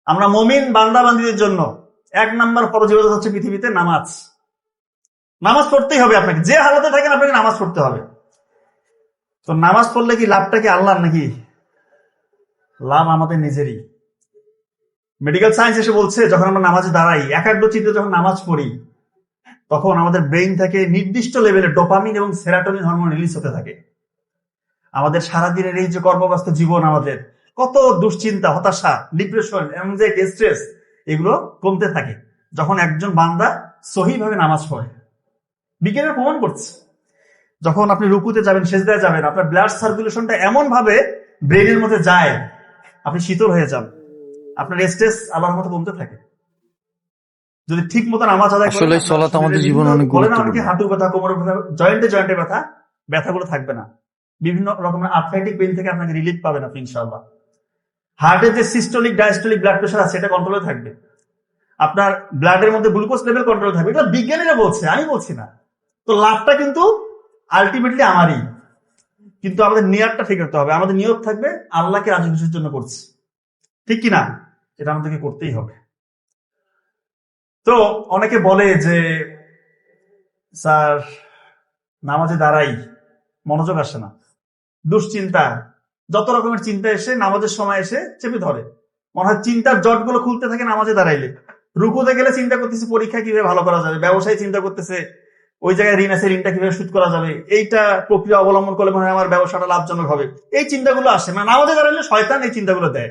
আমরা মুমিন বান্দা বান্দীদের জন্য 1 নাম্বার ফরজ ইবাদত হচ্ছে পৃথিবীতে নামাজ। নামাজ পড়তেই হবে আপনাকে, যে হালতে থাকেন আপনাকে নামাজ পড়তে হবে। তো নামাজ পড়লে কি লাভটা কি আল্লাহর নাকি? লাভ আমাদের নিজেরই। মেডিকেল সায়েন্স এসে বলছে যখন আমরা নামাজে দাঁড়াই, একাগ্রচিত্তে যখন নামাজ পড়ি, তখন আমাদের ব্রেইন থেকে নির্দিষ্ট লেভেলে ডোপামিন এবং সেরাটোনিন হরমোন রিলিজ হতে থাকে। আমাদের সারাদিনের এই যে কর্মব্যস্ত জীবন, আমাদের কত দুশ্চিন্তা, হতাশা, ডিপ্রেশন, এনজাইটি, স্ট্রেস, এগুলো কমতে থাকে যখন একজন বান্দা সহিভাবে নামাজ পড়ে। বিজ্ঞানের প্রমাণ করছে, যখন আপনি রুকুতে যাবেন, সেজদায় যাবেন, আপনার ব্লাড সার্কুলেশনটা এমন ভাবে ব্রেনের মধ্যে যায়, আপনি শীতল হয়ে যান, আপনার স্ট্রেস আল্লাহর মতো কমতে থাকে। যদি ঠিক মতো নামাজ আদায় করেন, আসলে সালাত আমাদের জীবনে অনেক বলে না গুরুত্বপূর্ণ। অনেকে হাঁটু ব্যথা, কোমর ব্যথা, জয়েন্টে জয়েন্টে ব্যথা, ব্যথাগুলো থাকবে না। বিভিন্ন রকমের আর্থ্রাইটিক পেইন থেকে আপনাকে রিলিফ পাবেন আপনি ইনশাআল্লাহ। হার্টের যে সিস্টোলিক ডায়াস্টোলিক ব্লাড প্রেশার আছে, এটা কন্ট্রোলে থাকবে। আপনার ব্লাডের মধ্যে গ্লুকোজ লেভেল কন্ট্রোলে থাকবে। এটা বিজ্ঞানীরা বলছে, আমি বলছি না। তো লাভটা কিন্তু আলটিমেটলি আমারই, কিন্তু আমাদের নিয়তটা ঠিক রাখতে হবে। আমাদের নিয়ত থাকবে আল্লাহকে রাজি খুশির জন্য করছি, ঠিক কিনা? এটা আমাদেরকে করতেই হবে। তো অনেকে বলে যে স্যার নামাজে দাঁড়াই, মনোযোগ আসে না, দুশ্চিন্তা, যত রকমের চিন্তা এসে নামাজের সময় এসে চেপে ধরে। মনে হয় চিন্তার জটগুলো খুলতে থাকে নামাজে দাঁড়াইলে। রুকুতে গেলে চিন্তা করতেছে পরীক্ষা কিভাবে ভালো করা যাবে, ব্যবসায় চিন্তা করতেছে ওই জায়গায় ঋণ আছে, ঋণটা কিভাবে শোধ করা যাবে, এইটা প্রক্রিয়া অবলম্বন করলে মনে হয় আমার ব্যবসাটা লাভজনক হবে। এই চিন্তাগুলো আসে, মানে নামাজে দাঁড়াইলে শয়তান এই চিন্তাগুলো দেয়।